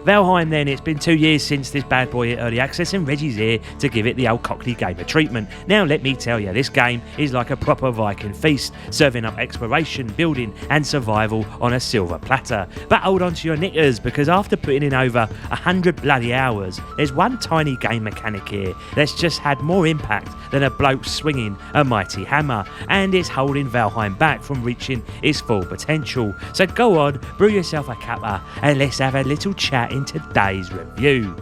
Valheim then, it's been 2 years since this bad boy hit early access and Reggie's here to give it the old Cockney gamer treatment. Now let me tell you, this game is like a proper Viking feast, serving up exploration, building and survival on a silver platter. But hold on to your knickers, because after putting in over 100 bloody hours, there's one tiny game mechanic here that's just had more impact than a bloke swinging a mighty hammer, and it's holding Valheim back from reaching its full potential. So go on, brew yourself a cuppa and let's have a little chat in today's review.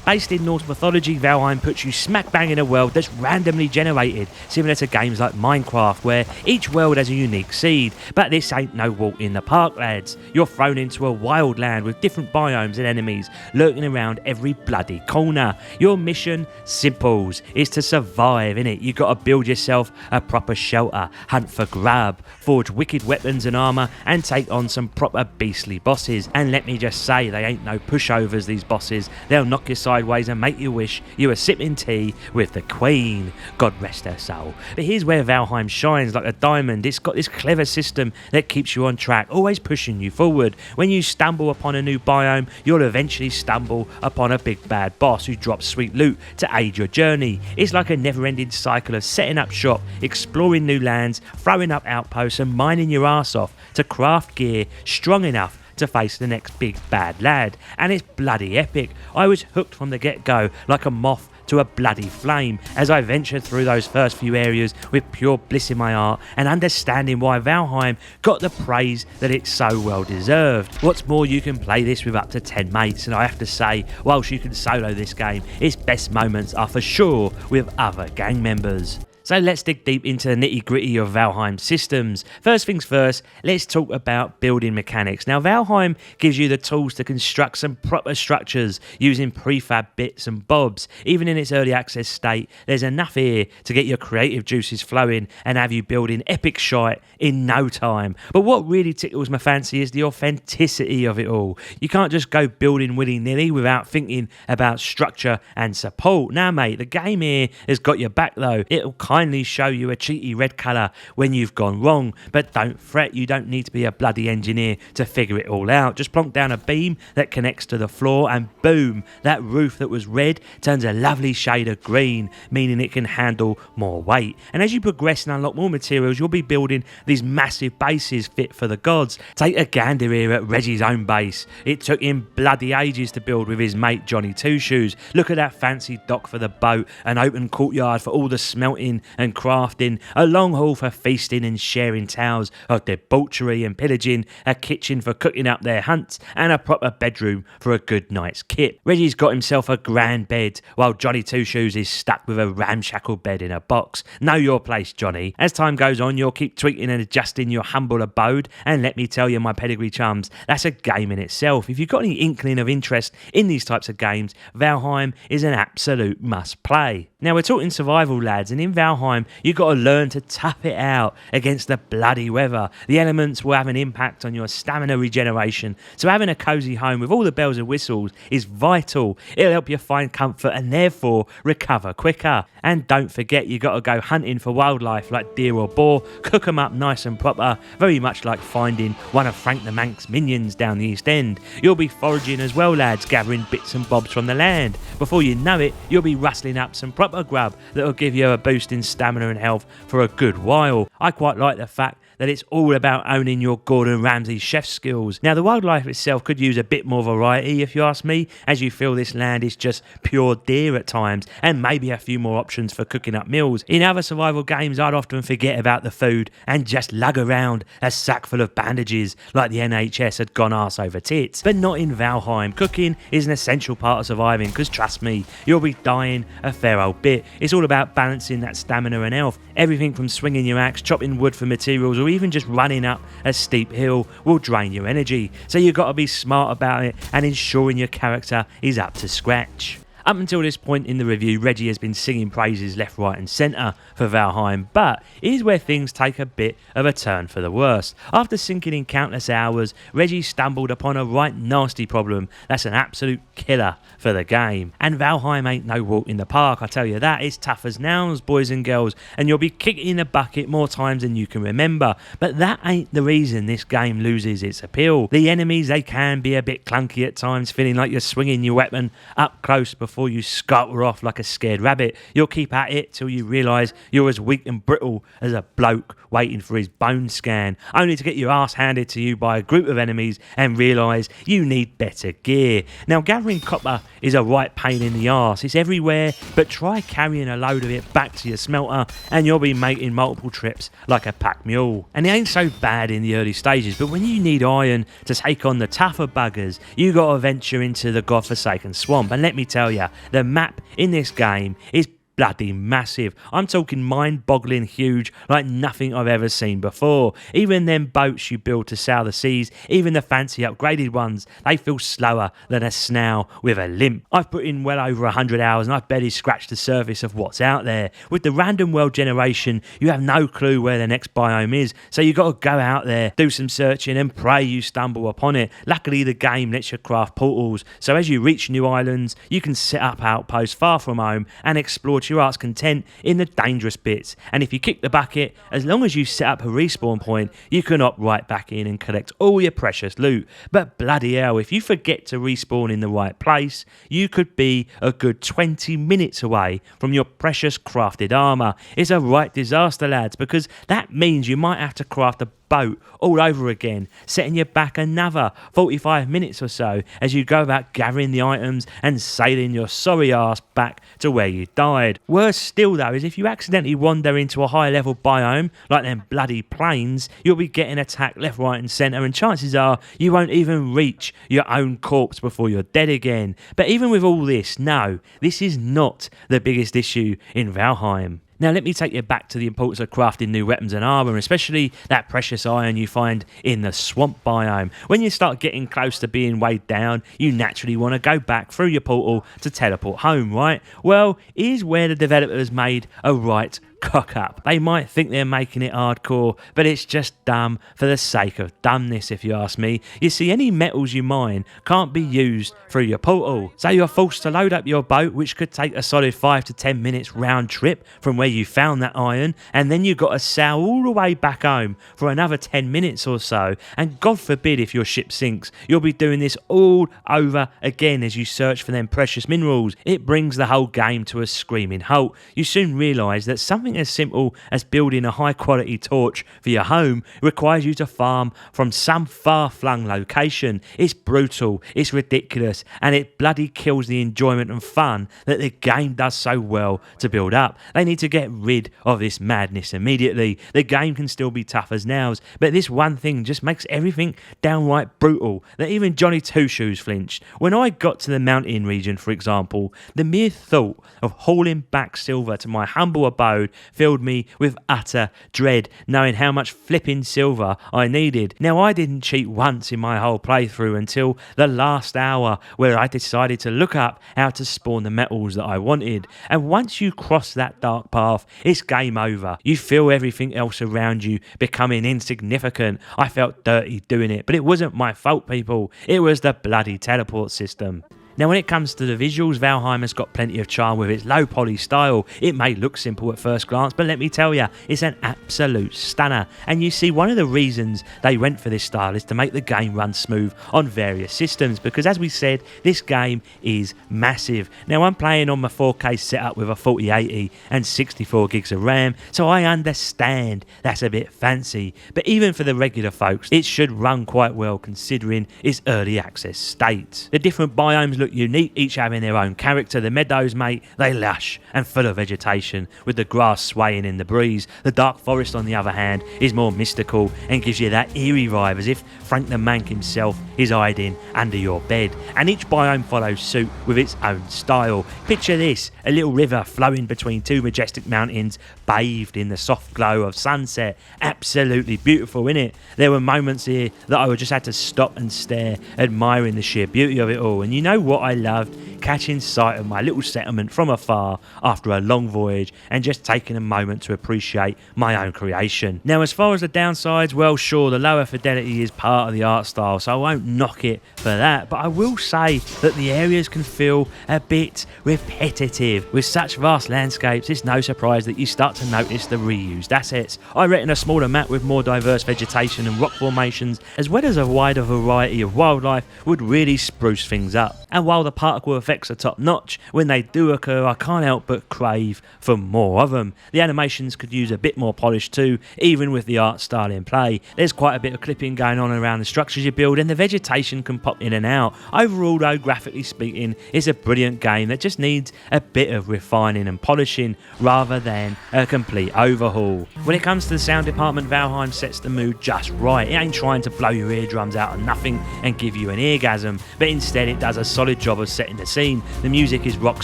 Based in Norse mythology, Valheim puts you smack bang in a world that's randomly generated, similar to games like Minecraft, where each world has a unique seed. But this ain't no walk in the park, lads. You're thrown into a wild land with different biomes and enemies lurking around every bloody corner. Your mission, simples, is to survive, innit? You gotta build yourself a proper shelter, hunt for grub, forge wicked weapons and armour, and take on some proper beastly bosses. And let me just say, they ain't no pushovers, these bosses. They'll knock you sideways and make you wish you were sipping tea with the Queen, God rest her soul. But here's where Valheim shines like a diamond. It's got this clever system that keeps you on track, always pushing you forward. When you stumble upon a new biome, you'll eventually stumble upon a big bad boss who drops sweet loot to aid your journey. It's like a never-ending cycle of setting up shop, exploring new lands, throwing up outposts and mining your arse off to craft gear strong enough to face the next big bad lad. And it's bloody epic. I was hooked from the get-go like a moth to a bloody flame as I ventured through those first few areas with pure bliss in my heart and understanding why Valheim got the praise that it so well deserved. What's more, you can play this with up to 10 mates, and I have to say, whilst you can solo this game, its best moments are for sure with other gang members. So let's dig deep into the nitty gritty of Valheim's systems. First things first, let's talk about building mechanics. Now Valheim gives you the tools to construct some proper structures using prefab bits and bobs. Even in its early access state, there's enough here to get your creative juices flowing and have you building epic shite in no time. But what really tickles my fancy is the authenticity of it all. You can't just go building willy-nilly without thinking about structure and support. Now mate, the game here has got your back though. It'll kindly show you a cheaty red colour when you've gone wrong, but don't fret, you don't need to be a bloody engineer to figure it all out. Just plonk down a beam that connects to the floor and boom, that roof that was red turns a lovely shade of green, meaning it can handle more weight. And as you progress and unlock more materials, you'll be building these massive bases fit for the gods. Take a gander here at Reggie's own base. It took him bloody ages to build with his mate Johnny Two Shoes. Look at that fancy dock for the boat, an open courtyard for all the smelting and crafting, a long hall for feasting and sharing tales of debauchery and pillaging, a kitchen for cooking up their hunts, and a proper bedroom for a good night's kip. Reggie's got himself a grand bed, while Johnny Two Shoes is stuck with a ramshackle bed in a box. Know your place, Johnny. As time goes on, you'll keep tweaking and adjusting your humble abode, and let me tell you, my pedigree chums, that's a game in itself. If you've got any inkling of interest in these types of games, Valheim is an absolute must play. Now we're talking survival, lads, and in Valheim you've got to learn to tough it out against the bloody weather. The elements will have an impact on your stamina regeneration, so having a cosy home with all the bells and whistles is vital. It'll help you find comfort and therefore recover quicker. And don't forget, you got to go hunting for wildlife like deer or boar, cook them up nice and proper, very much like finding one of Frank the Mank's minions down the East End. You'll be foraging as well, lads, gathering bits and bobs from the land. Before you know it, you'll be rustling up some proper grub that'll give you a boost in stamina and health for a good while. I quite like the fact that it's all about owning your Gordon Ramsay chef skills. Now the wildlife itself could use a bit more variety if you ask me, as you feel this land is just pure deer at times, and maybe a few more options for cooking up meals. In other survival games I'd often forget about the food and just lug around a sack full of bandages like the NHS had gone arse over tits. But not in Valheim. Cooking is an essential part of surviving, because trust me, you'll be dying a fair old bit. It's all about balancing that stamina and health. Everything from swinging your axe, chopping wood for materials, or even just running up a steep hill will drain your energy. So you've got to be smart about it and ensuring your character is up to scratch. Up until this point in the review, Reggie has been singing praises left, right and centre for Valheim, but here's where things take a bit of a turn for the worse. After sinking in countless hours, Reggie stumbled upon a right nasty problem that's an absolute killer for the game. And Valheim ain't no walk in the park, I tell you that. It's tough as nails, boys and girls, and you'll be kicking in the bucket more times than you can remember. But that ain't the reason this game loses its appeal. The enemies, they can be a bit clunky at times, feeling like you're swinging your weapon up close before you scatter off like a scared rabbit. You'll keep at it till you realise you're as weak and brittle as a bloke waiting for his bone scan, only to get your ass handed to you by a group of enemies and realise you need better gear. Now, gathering copper is a right pain in the arse. It's everywhere, but try carrying a load of it back to your smelter and you'll be making multiple trips like a pack mule. And it ain't so bad in the early stages, but when you need iron to take on the tougher buggers, you gotta venture into the godforsaken swamp. And let me tell you, the map in this game is bloody massive. I'm talking mind-boggling huge, like nothing I've ever seen before. Even them boats you build to sail the seas, even the fancy upgraded ones, they feel slower than a snail with a limp. I've put in well over 100 hours and I've barely scratched the surface of what's out there. With the random world generation, you have no clue where the next biome is, so you got to go out there, do some searching and pray you stumble upon it. Luckily, the game lets you craft portals, so as you reach new islands, you can set up outposts far from home and explore your heart's content in the dangerous bits. And if you kick the bucket, as long as you set up a respawn point, you can opt right back in and collect all your precious loot. But bloody hell, if you forget to respawn in the right place, you could be a good 20 minutes away from your precious crafted armour. It's a right disaster, lads, because that means you might have to craft a boat all over again, setting you back another 45 minutes or so as you go about gathering the items and sailing your sorry ass back to where you died. Worse still though is if you accidentally wander into a high level biome like them bloody plains, you'll be getting attacked left, right and centre, and chances are you won't even reach your own corpse before you're dead again. But even with all this, no, this is not the biggest issue in Valheim. Now let me take you back to the importance of crafting new weapons and armour, especially that precious iron you find in the swamp biome. When you start getting close to being weighed down, you naturally want to go back through your portal to teleport home, right? Well, here's where the developers made a right cock up. They might think they're making it hardcore, but it's just dumb for the sake of dumbness, if you ask me. You see, any metals you mine can't be used through your portal, so you're forced to load up your boat, which could take a solid 5 to 10 minutes round trip from where you found that iron, and then you've got to sail all the way back home for another 10 minutes or so. And God forbid if your ship sinks, you'll be doing this all over again as you search for them precious minerals. It brings the whole game to a screaming halt. You soon realise that something as simple as building a high quality torch for your home requires you to farm from some far-flung location. It's brutal, it's ridiculous, and it bloody kills the enjoyment and fun that the game does so well to build up. They need to get rid of this madness immediately. The game can still be tough as nails, but this one thing just makes everything downright brutal that even Johnny Two Shoes flinched. When I got to the mountain region, for example, the mere thought of hauling back silver to my humble abode filled me with utter dread, knowing how much flipping silver I needed. Now, I didn't cheat once in my whole playthrough until the last hour, where I decided to look up how to spawn the metals that I wanted. And once you cross that dark path, it's game over. You feel everything else around you becoming insignificant. I felt dirty doing it, but it wasn't my fault, people. It was the bloody teleport system. Now, when it comes to the visuals, Valheim has got plenty of charm with its low poly style. It may look simple at first glance, but let me tell you, it's an absolute stunner. And you see, one of the reasons they went for this style is to make the game run smooth on various systems, because as we said, this game is massive. Now, I'm playing on my 4K setup with a 4080 and 64 gigs of RAM, so I understand that's a bit fancy. But even for the regular folks, it should run quite well considering its early access state. The different biomes look unique, each having their own character. The meadows, mate, they lush and full of vegetation, with the grass swaying in the breeze. The dark forest, on the other hand, is more mystical and gives you that eerie vibe, as if Frank the Mank himself is hiding under your bed. And each biome follows suit with its own style. Picture this, a little river flowing between two majestic mountains, bathed in the soft glow of sunset. Absolutely beautiful, innit? There were moments here that I would just had to stop and stare, admiring the sheer beauty of it all. And you know what I loved? catching sight of my little settlement from afar after a long voyage and just taking a moment to appreciate my own creation. Now, as far as the downsides, well, sure, the lower fidelity is part of the art style, so I won't knock it for that, but I will say that the areas can feel a bit repetitive. With such vast landscapes, it's no surprise that you start to notice the reused assets. I reckon a smaller map with more diverse vegetation and rock formations, as well as a wider variety of wildlife, would really spruce things up. And while the particle effects are top notch, when they do occur, I can't help but crave for more of them. The animations could use a bit more polish too, even with the art style in play. There's quite a bit of clipping going on around the structures you build, and the vegetation can pop in and out. Overall though, graphically speaking, it's a brilliant game that just needs a bit of refining and polishing rather than a complete overhaul. When it comes to the sound department, Valheim sets the mood just right. It ain't trying to blow your eardrums out of nothing and give you an eargasm, but instead it does a solid job of setting the scene. The music is rock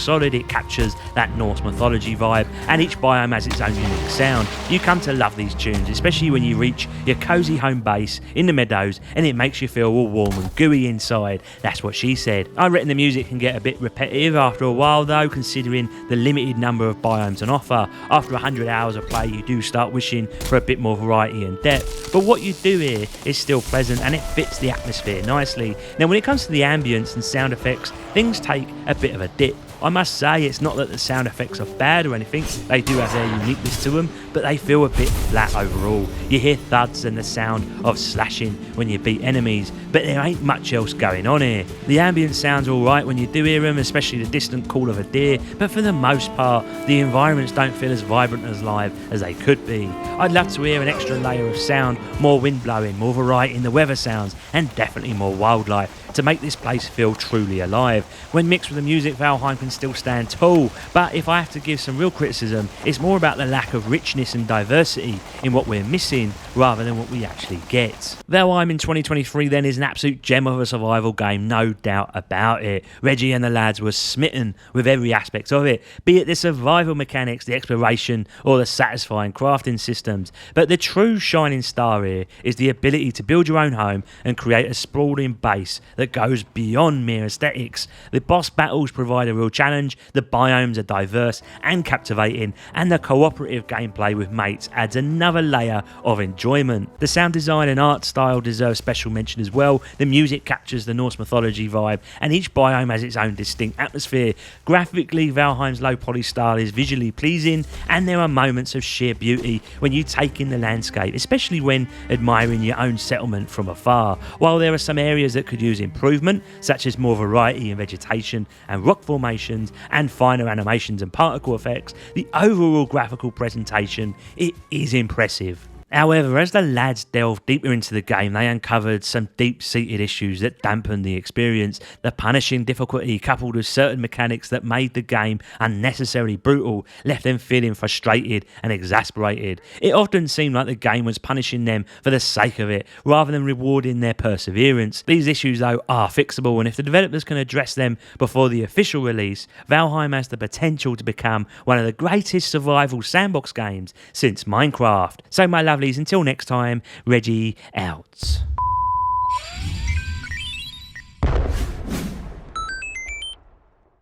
solid, it captures that Norse mythology vibe, and each biome has its own unique sound. You come to love these tunes, especially when you reach your cosy home base in the meadows and it makes you feel all warm and gooey inside. That's what she said. I reckon the music can get a bit repetitive after a while though, considering the limited number of biomes on offer. After 100 hours of play, you do start wishing for a bit more variety and depth, but what you do here is still pleasant and it fits the atmosphere nicely. Now, when it comes to the ambience and sound effects, things take a bit of a dip. I must say, it's not that the sound effects are bad or anything, they do have their uniqueness to them, but they feel a bit flat overall. You hear thuds and the sound of slashing when you beat enemies, but there ain't much else going on here. The ambient sounds alright when you do hear them, especially the distant call of a deer, but for the most part, the environments don't feel as vibrant as live as they could be. I'd love to hear an extra layer of sound, more wind blowing, more variety in the weather sounds, and definitely more wildlife to make this place feel truly alive. When mixed with the music, Valheim can still stand tall, but if I have to give some real criticism, it's more about the lack of richness and diversity in what we're missing rather than what we actually get. Valheim in 2023 then is an absolute gem of a survival game, no doubt about it. Reggie and the lads were smitten with every aspect of it, be it the survival mechanics, the exploration, or the satisfying crafting systems. But the true shining star here is the ability to build your own home and create a sprawling base that goes beyond mere aesthetics. The boss battles provide a real challenge, the biomes are diverse and captivating, and the cooperative gameplay with mates adds another layer of enjoyment. The sound design and art style deserve special mention as well. The music captures the Norse mythology vibe, and each biome has its own distinct atmosphere. Graphically, Valheim's low poly style is visually pleasing, and there are moments of sheer beauty when you take in the landscape, especially when admiring your own settlement from afar. While there are some areas that could use improvement, such as more variety in vegetation and rock formations and finer animations and particle effects, the overall graphical presentation, it is impressive. However, as the lads delved deeper into the game, they uncovered some deep-seated issues that dampened the experience. The punishing difficulty, coupled with certain mechanics that made the game unnecessarily brutal, left them feeling frustrated and exasperated. It often seemed like the game was punishing them for the sake of it, rather than rewarding their perseverance. These issues, though, are fixable, and if the developers can address them before the official release, Valheim has the potential to become one of the greatest survival sandbox games since Minecraft. So, my lovelies, until next time, Reggie out.